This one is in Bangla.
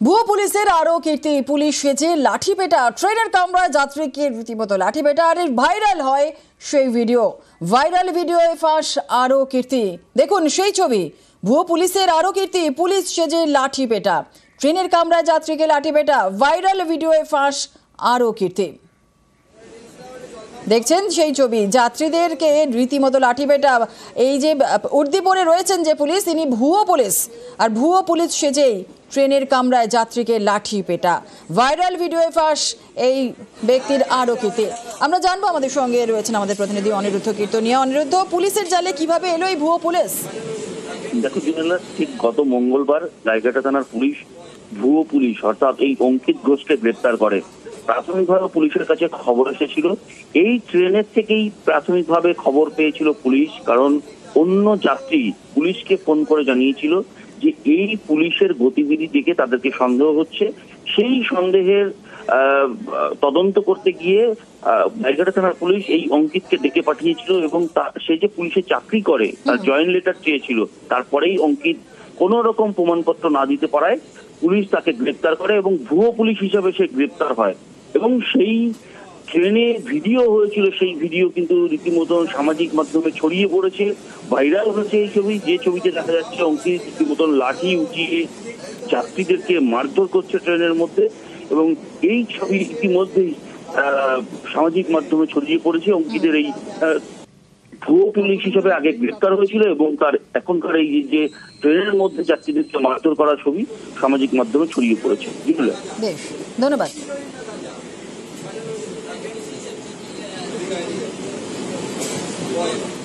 ভুয়ো পুলিশের আরো কীর্তি, পুলিশ সেজে লাঠি পেটা ট্রেনের কামরায় যাত্রীকে রীতিমতো লাঠি পেটা আর ভাইরাল হয় সেই ভিডিও। ভাইরাল ভিডিওয়ে ফাঁস আরো কীর্তি, দেখুন সেই ছবি। ভুয়ো পুলিশের আরো কীর্তি, পুলিশ সেজে লাঠি পেটা ট্রেনের কামরায় যাত্রীকে লাঠি পেটা, ভাইরাল ভিডিওয়ে ফাঁস আরো কীর্তি। দেখছেন সেই ছবি, যাত্রীদেরকে রীতিমতো লাঠি পেটা। এই যে উর্দি পরে রয়েছেন যে পুলিশ, তিনি ভুয়ো পুলিশ, আর ভুয়ো পুলিশ সেজেই ট্রেনের কামরায় যাত্রীকে লাঠি পেটা। ভাইরাল ভিডিওয়ে ফাঁস এই ব্যক্তির আরও কীর্তি। আমরা জানবো, আমাদের সঙ্গে রয়েছেন আমাদের প্রতিনিধি অনিরুদ্ধ কীর্তনিয়া। অনিরুদ্ধ, পুলিশের জালে কিভাবে এলো এই ভুয়ো পুলিশ? দেখো জিনেলা, ঠিক গত মঙ্গলবার গাইঘাটা থানার পুলিশ ভুয়ো পুলিশ অর্থাৎ এই অঙ্কিত ঘোষকে গ্রেপ্তার করে। প্রাথমিকভাবে পুলিশের কাছে খবর এসেছিল, এই ট্রেনের থেকেই প্রাথমিকভাবে খবর পেয়েছিল পুলিশ, কারণ অন্য যাত্রী পুলিশকে ফোন করে জানিয়েছিল যে এই পুলিশের গতিবিধি দেখে তাদেরকে সন্দেহ হচ্ছে। সেই সন্দেহের তদন্ত করতে গিয়ে গাইঘাটা থানার পুলিশ এই অঙ্কিতকে ডেকে পাঠিয়েছিল এবং সে যে পুলিশে চাকরি করে তার জয়েন্ট লেটার চেয়েছিল। তারপরেই অঙ্কিত কোন রকম প্রমাণপত্র না দিতে পারায় পুলিশ তাকে গ্রেপ্তার করে এবং ভুয়ো পুলিশ হিসাবে সে গ্রেপ্তার হয়। এবং সেই ট্রেনে ভিডিও হয়েছিল, সেই ভিডিও কিন্তু রীতিমতো সামাজিক মাধ্যমে ছড়িয়ে পড়েছে, ভাইরাল হয়েছে এই ছবি। যে ছবিতে দেখা যাচ্ছে অঙ্কিত রীতিমতন লাঠি উঠিয়ে যাত্রীদেরকে মারধর করছে ট্রেনের মধ্যে, এবং এই ছবি ইতিমধ্যেই সামাজিক মাধ্যমে ছড়িয়ে পড়েছে। অঙ্কিতের এই ভুয়ো পুলিশ হিসেবে আগে গ্রেপ্তার হয়েছিল এবং তার এখনকার এই যে ট্রেনের মধ্যে যাত্রীদেরকে মারধর করা ছবি সামাজিক মাধ্যমে ছড়িয়ে পড়েছে। বেশ, ধন্যবাদ। Right.